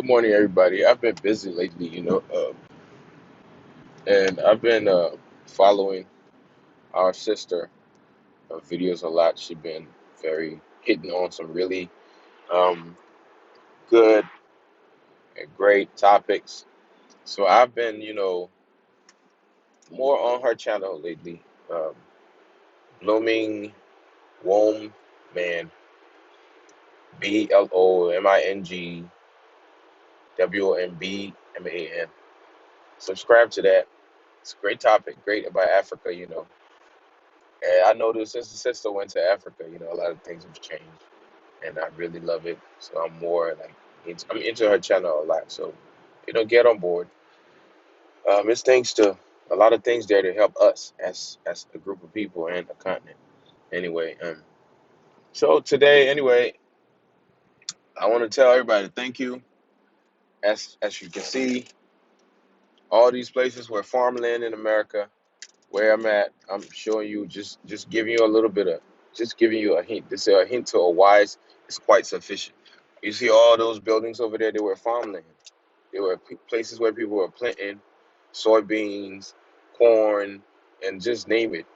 Good morning, everybody. I've been busy lately, and I've been following our sister videos a lot. She's been very hitting on some really um, good and great topics. So I've been, more on her channel lately. Um, Blooming Womb Man, BLOMINGWOMBMAN. Subscribe to that. It's a great topic, great about Africa. And I noticed since the sister went to Africa, a lot of things have changed, and I really love it. So I'm more like I'm into her channel a lot. So get on board. It's thanks to a lot of things there to help us as a group of people and a continent. Anyway, so today, anyway, I want to tell everybody thank you. As you can see, all these places where farmland in America, where I'm at, I'm showing you just giving you a little bit of just giving you a hint. This is a hint to a wise is quite sufficient. You see all those buildings over there, they were farmland. They were places where people were planting soybeans, corn, and just name it.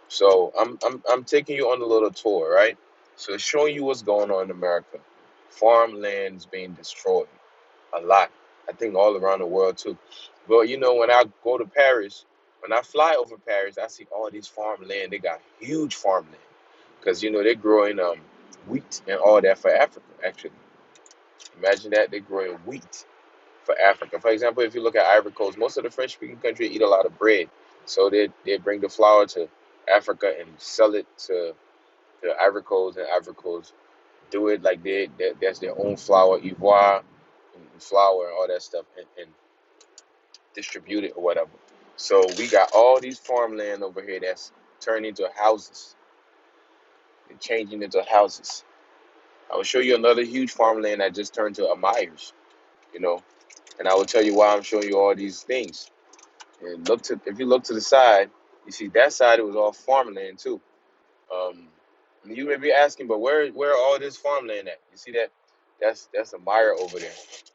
So I'm taking you on a little tour, right? So showing you what's going on in America. Farmland is being destroyed a lot. I think all around the world too. But when I go to Paris, when I fly over Paris, I see all these farmland. They got huge farmland because they're growing wheat and all that for Africa. Actually, imagine that they're growing wheat for Africa. For example, if you look at Ivory Coast, most of the French-speaking countries eat a lot of bread, so they bring the flour to Africa and sell it to Ivory Coast, and Ivory Coast do it like that's their own flour, ivoire, and flour and all that stuff, and distribute it or whatever. So we got all these farmland over here that's turned into houses and changing into houses. I will show you another huge farmland that just turned to a Myers, you know, and I will tell you why I'm showing you all these things. And if you look to the side, you see that side it was all farmland too. Um, you may be asking, but where all this farmland at? You see that? That's a Meyer over there.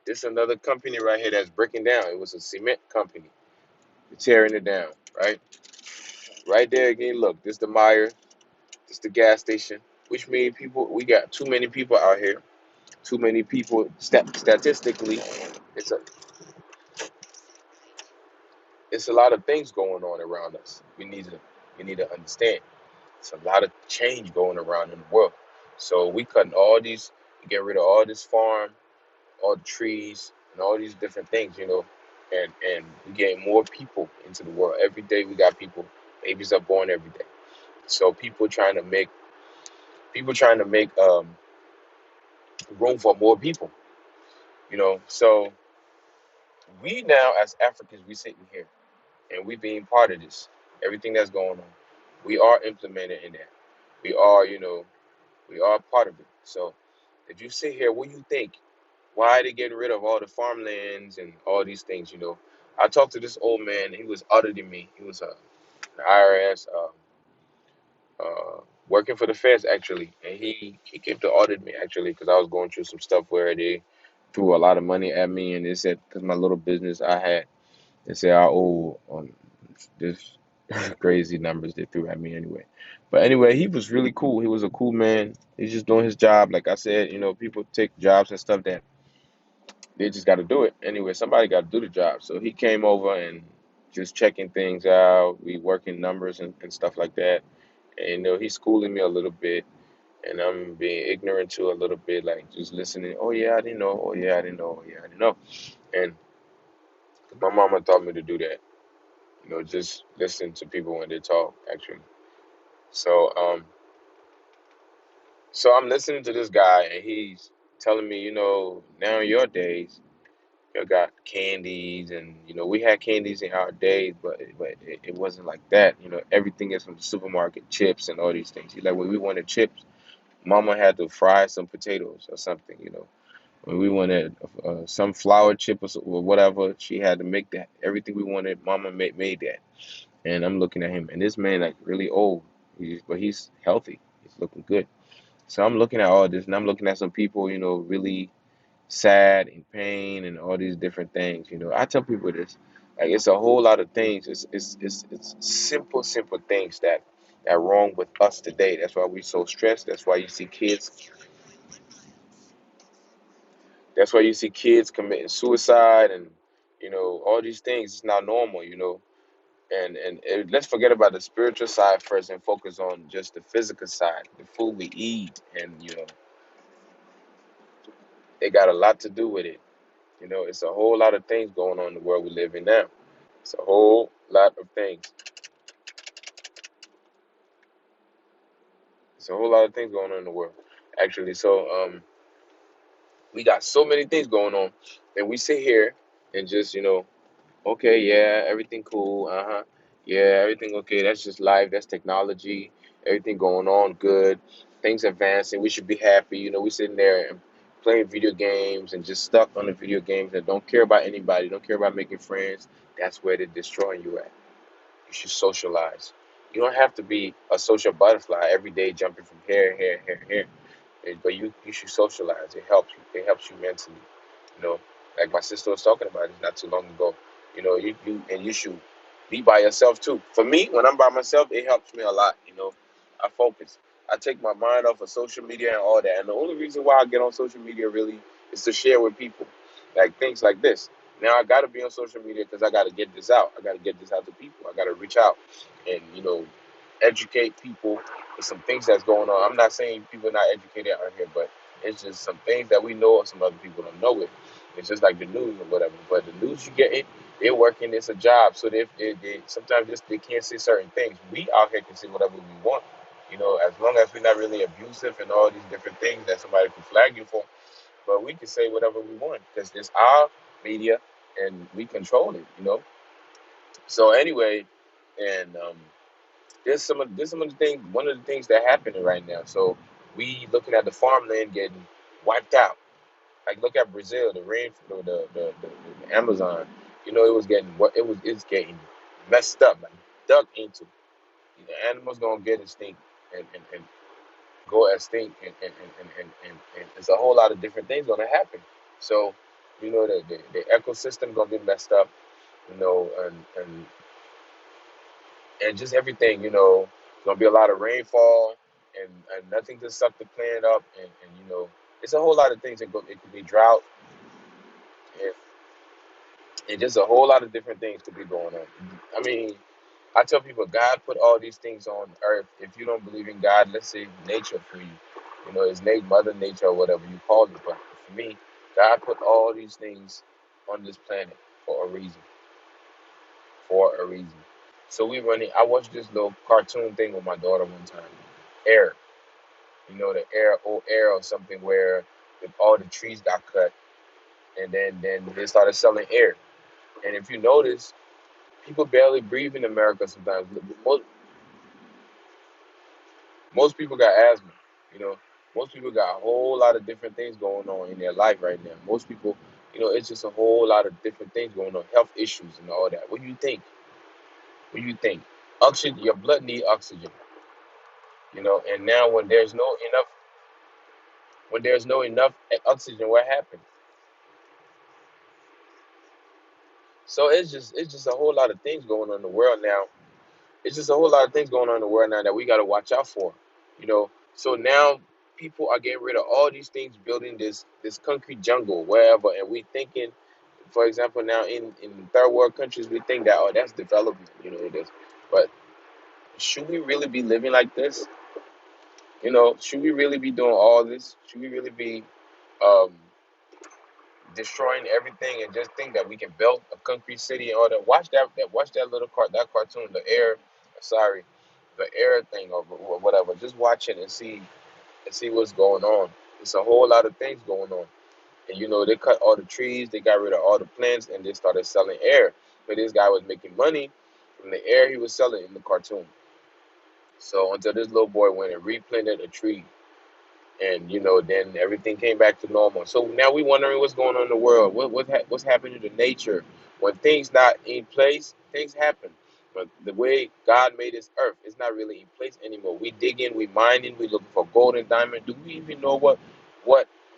This is another company right here that's breaking down. It was a cement company. They're tearing it down, right? Right there again, look, this the Meyer, this the gas station, which means we got too many people out here. Too many people, statistically, it's a, it's a lot of things going on around us. We need to understand. It's a lot of change going around in the world. So we cutting all these, get rid of all this farm, all the trees, and all these different things, and we getting more people into the world. Every day we got people, babies are born every day. So people trying to make room for more people. So we now as Africans we sitting here and we being part of this. Everything that's going on. We are implemented in that. We are part of it. So if you sit here, what do you think? Why are they getting rid of all the farmlands and all these things? I talked to this old man. He was auditing me. He was an IRS working for the feds actually, and he came to audit me actually because I was going through some stuff where they threw a lot of money at me, and they said because my little business I had, they said I owe this crazy numbers they threw at me anyway. But anyway, he was really cool. He was a cool man. He's just doing his job. Like I said, people take jobs and stuff that they just got to do it. Anyway, somebody got to do the job. So he came over and just checking things out. We working numbers and stuff like that. And he's schooling me a little bit, and I'm being ignorant to a little bit, like just listening. Oh yeah, I didn't know. Oh yeah, I didn't know. Oh yeah, I didn't know. And my mama taught me to do that. Just listen to people when they talk. Actually, so so I'm listening to this guy, and he's telling me, now in your days, you got candies, and we had candies in our days, but it wasn't like that. Everything is from the supermarket, chips and all these things. He's like, when we wanted chips, mama had to fry some potatoes or something. When we wanted some flour chip or whatever, she had to make that. Everything we wanted, mama made that. And I'm looking at him, and this man like really old, but he's healthy. He's looking good. So I'm looking at all this, and I'm looking at some people, really. sad and pain and all these different things. I tell people this, like it's a whole lot of things. It's simple things that are wrong with us today. That's why we're so stressed. That's why you see kids. That's why you see kids committing suicide and all these things. It's not normal. And let's forget about the spiritual side first and focus on just the physical side, the food we eat, and it got a lot to do with it. It's a whole lot of things going on in the world we live in now. It's a whole lot of things. It's a whole lot of things going on in the world, actually. So we got so many things going on, and we sit here and just okay, yeah, everything cool, yeah, everything okay. That's just life. That's technology. Everything going on good. Things advancing. We should be happy. We sitting there and playing video games and just stuck on the video games and don't care about anybody. Don't care about making friends. That's where they're destroying you at. You should socialize. You don't have to be a social butterfly every day jumping from here. But you should socialize. It helps you. It helps you mentally. You know, like my sister was talking about it not too long ago. You should be by yourself too. For me, when I'm by myself, it helps me a lot. I focus. I take my mind off of social media and all that. And the only reason why I get on social media really is to share with people, like things like this. Now I got to be on social media because I got to get this out. I got to get this out to people. I got to reach out and educate people with some things that's going on. I'm not saying people are not educated out here, but it's just some things that we know and some other people don't know it. It's just like the news or whatever. But the news you get it, they're working. It's a job, so they sometimes just they can't say certain things. We out here can say whatever we want. As long as we're not really abusive and all these different things that somebody can flag you for. But we can say whatever we want because it's our media and we control it. So anyway, and there's some of the things. One of the things that happening right now. So we looking at the farmland getting wiped out. Like look at Brazil, the rain, the Amazon. It was getting it's getting messed up, like dug into. The animals gonna get extinct and go extinct, and there's a whole lot of different things gonna happen. So the ecosystem gonna be messed up. And just everything. Gonna be a lot of rainfall and nothing to suck the plant up, and it's a whole lot of things. It could be drought, and, and just a whole lot of different things could be going on. I mean, I tell people God put all these things on earth. If you don't believe in God, let's say nature for you. It's Mother Nature or whatever you call it. But for me, God put all these things on this planet for a reason. For a reason. So we running. I watched this little cartoon thing with my daughter one time. Air. The air or something where all the trees got cut, and then they started selling air. And if you notice, people barely breathe in America sometimes. Most people got asthma. You know, most people got a whole lot of different things going on in their life right now. Most people, it's just a whole lot of different things going on, health issues and all that. What do you think? What do you think? Oxygen, your blood need oxygen. And now when there's no enough oxygen, what happens? So it's just a whole lot of things going on in the world now. It's just a whole lot of things going on in the world now that we got to watch out for. So now people are getting rid of all these things, building this concrete jungle wherever, and we thinking, for example, now in third world countries, we think that that's development, this. But should we really be living like this? Should we really be doing all this? Should we really be um, destroying everything and just think that we can build a concrete city and all that? Watch that little that cartoon, sorry, the air thing or whatever. Just watch it and see what's going on. It's a whole lot of things going on. And they cut all the trees, they got rid of all the plants, and they started selling air. But this guy was making money from the air he was selling in the cartoon. So until this little boy went and replanted a tree, and then everything came back to normal. So now we wondering what's going on in the world. What's happening to nature? When things not in place, things happen. But the way God made this earth is not really in place anymore. We digging, we mining, we looking for gold and diamond. Do we even know what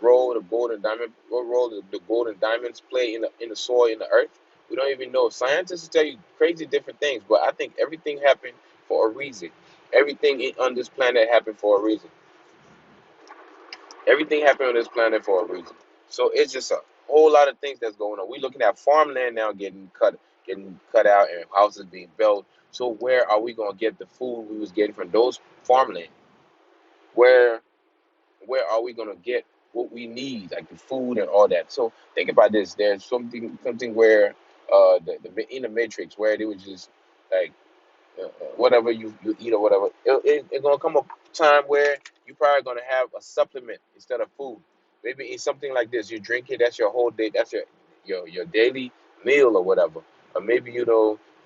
role the golden diamond, what role the golden diamonds play in the soil, in the earth? We don't even know. Scientists tell you crazy different things, but I think everything happened for a reason. Everything on this planet happened for a reason. Everything happened on this planet for a reason. So it's just a whole lot of things that's going on. We're looking at farmland now getting cut out, and houses being built. So where are we gonna get the food we was getting from those farmland? Where where are we gonna get what we need, like the food and all that? So think about this. There's something where the in the matrix where they was just like whatever you eat or whatever, it's gonna come a time where you probably gonna have a supplement instead of food. Maybe it's something like this. You drink it. That's your whole day. That's your daily meal or whatever. Or maybe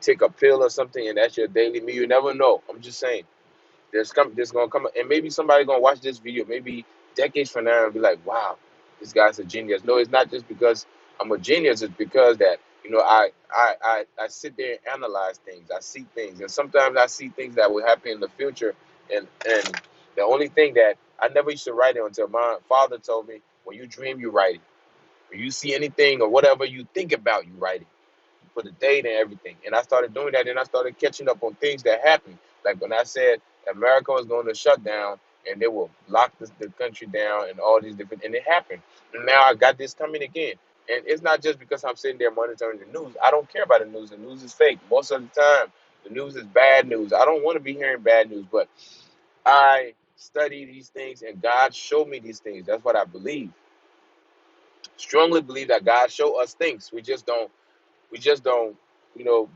take a pill or something, and that's your daily meal. You never know. I'm just saying. There's gonna come, and maybe somebody gonna watch this video, maybe decades from now, and be like, "Wow, this guy's a genius." No, it's not just because I'm a genius. It's because that I sit there and analyze things. I see things, and sometimes I see things that will happen in the future. And the only thing that I never used to write it until my father told me, "When you dream, you write it. When you see anything or whatever you think about, you write it." For the date and everything. And I started doing that, and I started catching up on things that happened. Like when I said America was going to shut down and they will lock the country down and all these different, and it happened. And now I got this coming again. And it's not just because I'm sitting there monitoring the news. I don't care about the news. The news is fake. Most of the time, the news is bad news. I don't want to be hearing bad news, but I study these things and God showed me these things. That's what I believe. Strongly believe that God show us things. We just don't, you know,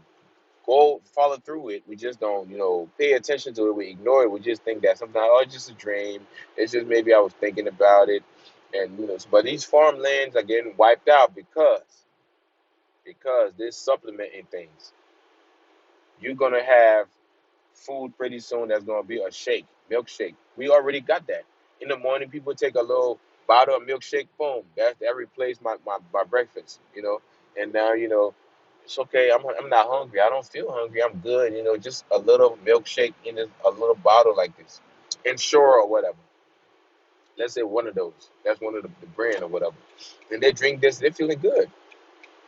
go follow through it. We just don't, pay attention to it. We ignore it. We just think that sometimes, oh, it's just a dream. It's just maybe I was thinking about it, and but these farmlands are getting wiped out because they're supplementing things. You're gonna have food pretty soon that's gonna be a shake, milkshake. We already got that. In the morning, people take a little bottle of milkshake. Boom, that replaced my breakfast. And now it's okay. I'm not hungry. I don't feel hungry. I'm good. Just a little milkshake in a little bottle like this, Ensure or whatever. Let's say one of those. That's one of the brand or whatever. And they drink this. They're feeling good.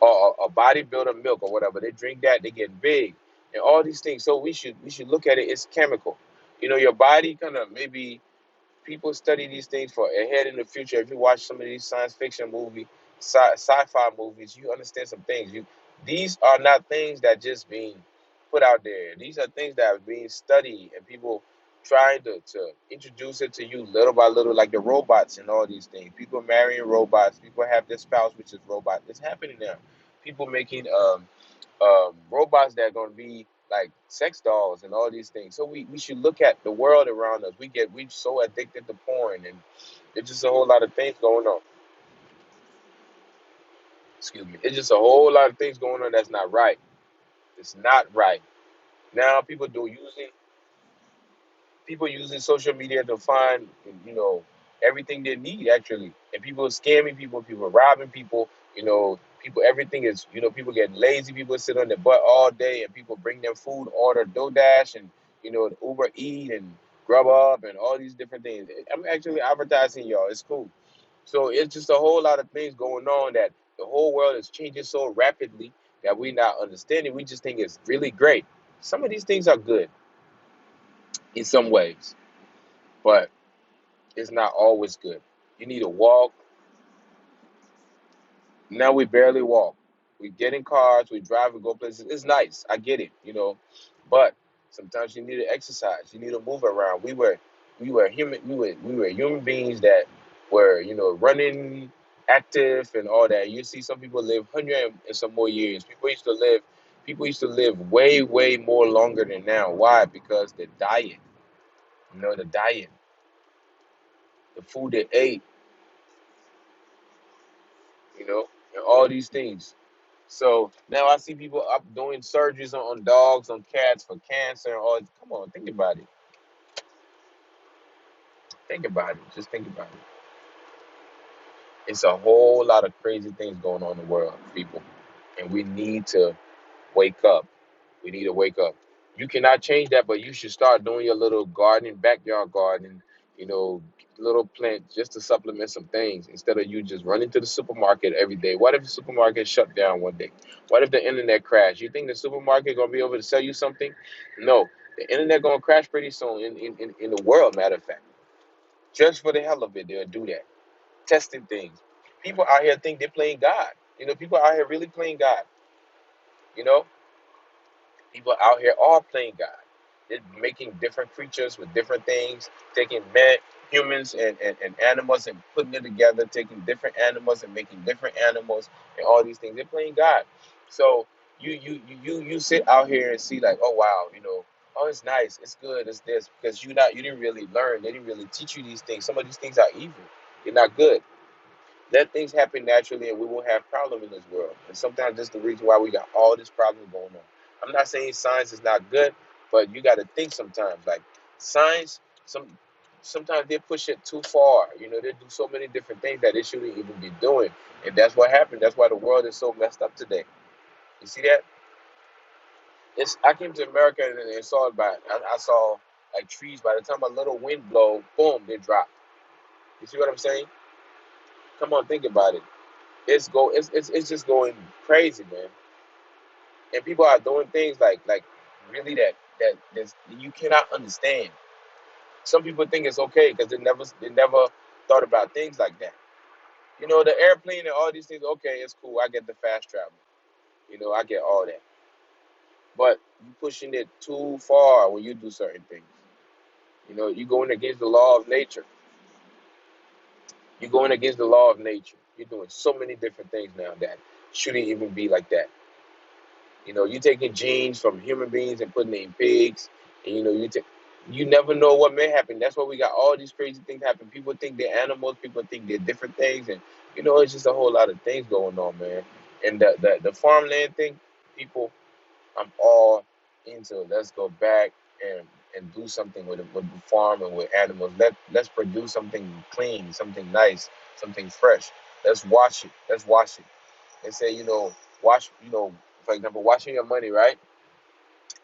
Or a bodybuilder milk or whatever. They drink that. They get big, and all these things. So we should look at it. It's chemical. Your body kind of maybe people study these things for ahead in the future. If you watch some of these science fiction movie, sci-fi movies, you understand some things. These are not things that just being put out there. These are things that are being studied, and people trying to introduce it to you little by little, like the robots and all these things. People marrying robots. People have their spouse, which is robot. It's happening now. People making robots that are going to be like sex dolls and all these things. So we should look at the world around us. We so addicted to porn, and it's just a whole lot of things going on. Excuse me. It's just a whole lot of things going on that's not right. It's not right. Now people using social media to find you know everything they need actually, and people scamming people robbing people, everything is people getting lazy, people sit on their butt all day, and people bring them food, order DoorDash and Uber Eat and Grubhub and all these different things. I'm actually advertising y'all. It's cool. So it's just a whole lot of things going on that the whole world is changing so rapidly that we not understanding. We just think it's really great. Some of these things are good in some ways, but it's not always good. You need to walk. Now we barely walk. We get in cars, we drive, we go places. It's nice. I get it. But sometimes you need to exercise. You need to move around. We were human. We were human beings that were running, active, and all that. You see, some people live 100 and some more years. People used to live way, way more longer than now. Why? Because the diet. The diet, the food they ate. And all these things. So now I see people up doing surgeries on dogs, on cats for cancer. Or come on, think about it. Think about it. Just think about it. It's a whole lot of crazy things going on in the world, people, and we need to wake up. We need to wake up. You cannot change that, but you should start doing your little gardening, backyard gardening. you know, little plant just to supplement some things instead of you just running to the supermarket every day. What if the supermarket shut down one day? What if the internet crashed? You think the supermarket gonna be able to sell you something? No, the internet gonna crash pretty soon in the world. Matter of fact, just for the hell of it, they'll do that, testing things. People out here think they're playing God. You know, people out here really playing God. You know, people out here are playing God. They're making different creatures with different things, taking men, humans, and animals and putting it together, taking different animals and making different animals and all these things. They're playing God. So you sit out here and see like, oh wow, you know, oh it's nice, it's good, it's this, because you didn't really learn, they didn't really teach you these things. Some of these things are evil. They're not good. Let things happen naturally and we won't have problem in this world. And sometimes that's the reason why we got all this problem going on. I'm not saying science is not good, but you got to think sometimes. Like science, sometimes they push it too far. You know, they do so many different things that they shouldn't even be doing. And that's what happened. That's why the world is so messed up today. You see that? I came to America and saw it I saw like trees. By the time a little wind blow, boom, they drop. You see what I'm saying? Come on, think about it. It's just going crazy, man. And people are doing things like really that you cannot understand. Some people think it's okay because they never thought about things like that. You know, the airplane and all these things. Okay, it's cool. I get the fast travel. You know, I get all that. But you pushing it too far when you do certain things. You know, you going against the law of nature. You're going against the law of nature. You're doing so many different things now that shouldn't even be like that. You know, you taking genes from human beings and putting it in pigs, and you never know what may happen. That's why we got all these crazy things happen. People think they're animals. People think they're different things, and it's just a whole lot of things going on, man. And the farmland thing, people, I'm all into. Let's go back and do something with the farm and with animals. Let's produce something clean, something nice, something fresh. Let's wash it. Let's wash it. And say, wash, for example, washing your money, right?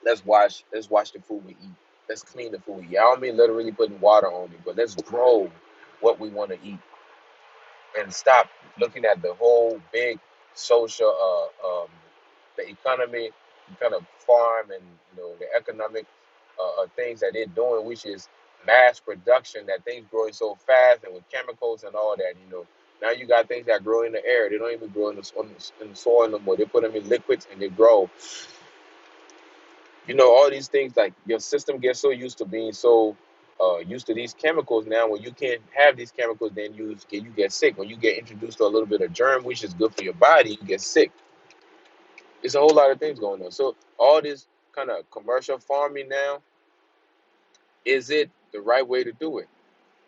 Let's wash the food we eat. Let's clean the food we eat. I don't mean literally putting water on it, but let's grow what we want to eat and stop looking at the whole big social, the economy, kind of farm and the economic things that they're doing, which is mass production. That things growing so fast and with chemicals and all that. Now you got things that grow in the air. They don't even grow in the soil no more. They put them in liquids and they grow. All these things, like your system gets so used to being so used to these chemicals now. When you can't have these chemicals, then you get sick. When you get introduced to a little bit of germ, which is good for your body, you get sick. It's a whole lot of things going on. So all this kind of commercial farming now, is it the right way to do it?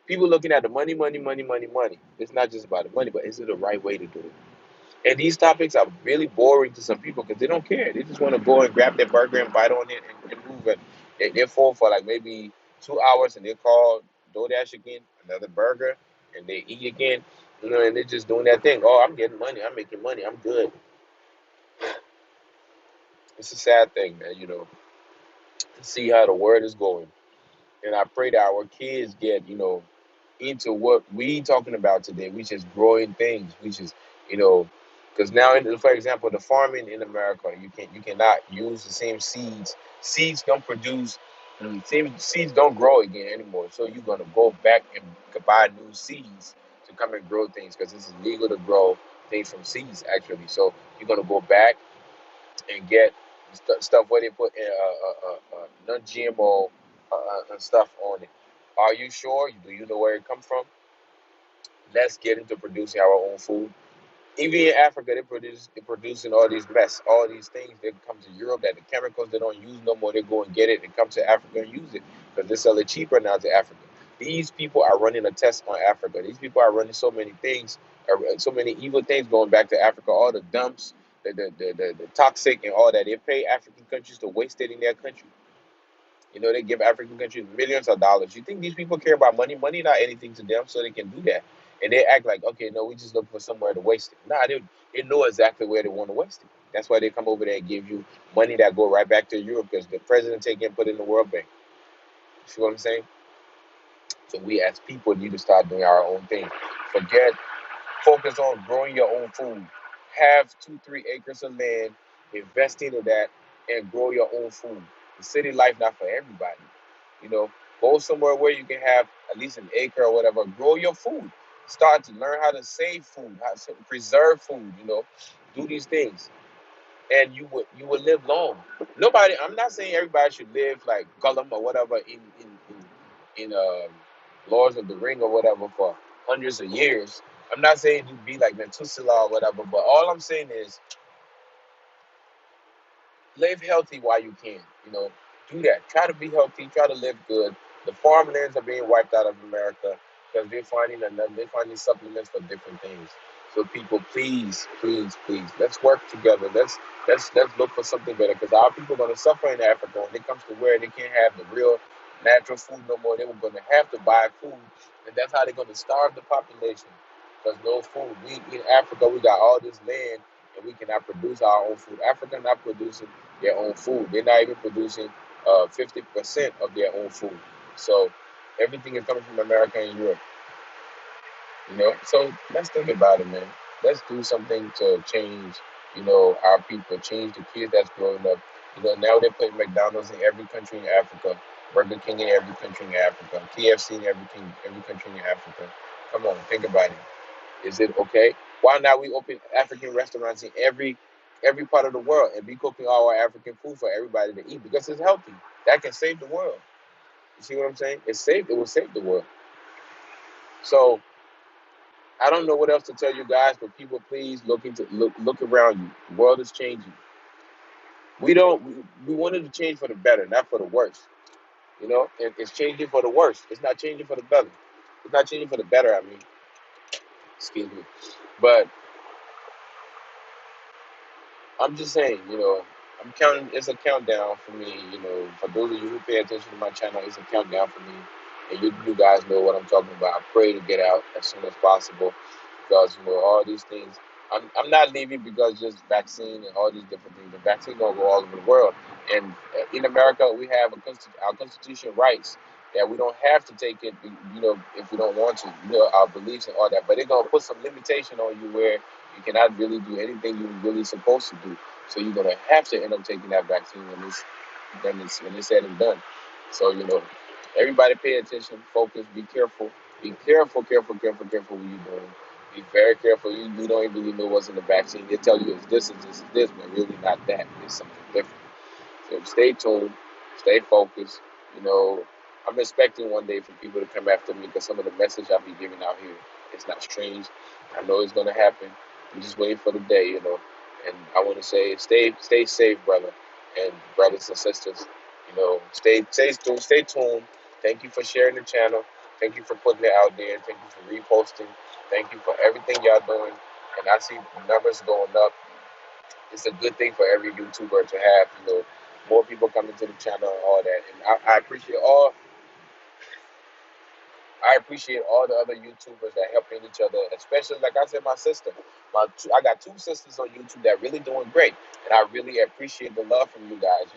People looking at the money, money, money, money, money. It's not just about the money, but is it the right way to do it? And these topics are really boring to some people because they don't care. They just want to go and grab their burger and bite on it and move it. They're full for like maybe 2 hours and they call DoorDash again, another burger, and they eat again. And they're just doing that thing. Oh, I'm getting money. I'm making money. I'm good. It's a sad thing, man, to see how the world is going. And I pray that our kids get, into what we talking about today, which is growing things, which is, you know, because now, for example, the farming in America, you cannot use the same seeds. Seeds don't produce, same seeds don't grow again anymore. So you're gonna go back and buy new seeds to come and grow things because it's illegal to grow things from seeds actually. So you're gonna go back and get stuff where they put non-GMO stuff on it. Are you sure? Do you know where it comes from? Let's get into producing our own food. Even in Africa, they're producing all these mess, all these things. They come to Europe that the chemicals they don't use no more. They go and get it and come to Africa and use it because they sell it cheaper now to Africa. These people are running a test on Africa. These people are running so many things, so many evil things going back to Africa. All the dumps, the toxic and all that. They pay African countries to waste it in their country. They give African countries millions of dollars. You think these people care about money? Money not anything to them, so they can do that. And they act like, okay, no, we just look for somewhere to waste it. Nah, they know exactly where they want to waste it. That's why they come over there and give you money that go right back to Europe because the president take it and put it in the World Bank. You see what I'm saying? So we as people need to start doing our own thing. Forget Focus on growing your own food. Have 2, 3 acres of land, invest into that, and grow your own food. The city life not for everybody. You know, go somewhere where you can have at least an acre or whatever. Grow your food. Start to learn how to save food, how to preserve food. Do these things, and you will live long. Nobody. I'm not saying everybody should live like Gollum or whatever in Lords of the Ring or whatever for hundreds of years. I'm not saying you be like Methuselah or whatever, but all I'm saying is live healthy while you can. Do that. Try to be healthy. Try to live good. The farmlands are being wiped out of America because they're finding supplements for different things. So people, please, please, please, let's work together. Let's look for something better because our people are going to suffer in Africa when it comes to where they can't have the real natural food no more. They were going to have to buy food, and that's how they're going to starve the population because no food. We in Africa, we got all this land and we cannot produce our own food. Africa not producing their own food. They're not even producing 50% of their own food. So everything is coming from America and Europe. So let's think about it, man. Let's do something to change, our people, change the kids that's growing up. Now they're putting McDonald's in every country in Africa, Burger King in every country in Africa, KFC in every country in Africa. Come on, think about it. Is it okay? Why not we open African restaurants in every part of the world and be cooking all our African food for everybody to eat because it's healthy. That can save the world. You see what I'm saying? It will save the world. So I don't know what else to tell you guys, but people, please look around you. The world is changing. We wanted to change for the better, not for the worse. And it's changing for the worse. It's not changing for the better. It's not changing for the better. I mean, excuse me, but I'm just saying, I'm counting. It's a countdown for me. For those of you who pay attention to my channel, it's a countdown for me, and you guys know what I'm talking about. I pray to get out as soon as possible because all these things. I'm not leaving because just vaccine and all these different things. The vaccine gonna go all over the world, and in America we have our constitution rights that we don't have to take it. If we don't want to. Our beliefs and all that, but they're gonna put some limitation on you where you cannot really do anything you're really supposed to do. So you're gonna have to end up taking that vaccine when it's said and done. So everybody pay attention, focus, be careful, careful what you're doing. Be very careful. You don't even really know what's in the vaccine. They tell you it's this and this and this, but really not that. It's something different. So stay tuned, stay focused. You know, I'm expecting one day for people to come after me because some of the message I'll be giving out here is not strange. I know it's gonna happen. I'm just waiting for the day. And I want to say, stay safe, brother, and brothers and sisters. Stay tuned. Thank you for sharing the channel. Thank you for putting it out there. Thank you for reposting. Thank you for everything y'all doing. And I see numbers going up. It's a good thing for every YouTuber to have, more people coming to the channel and all that. And I appreciate all the other YouTubers that helping each other, especially like I said, my sister. I got two sisters on YouTube that really doing great, and I really appreciate the love from you guys.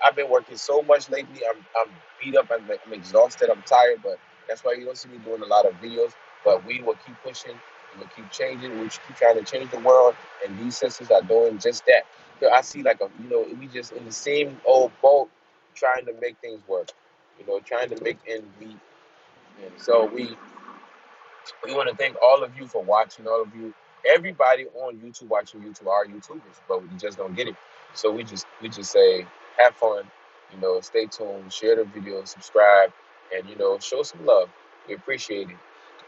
I've been working so much lately. I'm beat up. I'm exhausted. I'm tired, but that's why you don't see me doing a lot of videos. But we will keep pushing. We will keep changing. We keep trying to change the world, and these sisters are doing just that. So I see we just in the same old boat, trying to make things work. Trying to make ends meet. And so we want to thank all of you for watching. All of you, everybody on YouTube watching YouTube are YouTubers, but we just don't get it. So we just say have fun. Stay tuned, share the video, subscribe, and show some love. We appreciate it.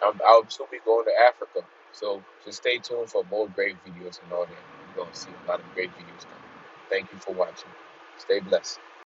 I'll soon be going to Africa, so just stay tuned for more great videos and all that. You're gonna see a lot of great videos coming. Thank you for watching. Stay blessed.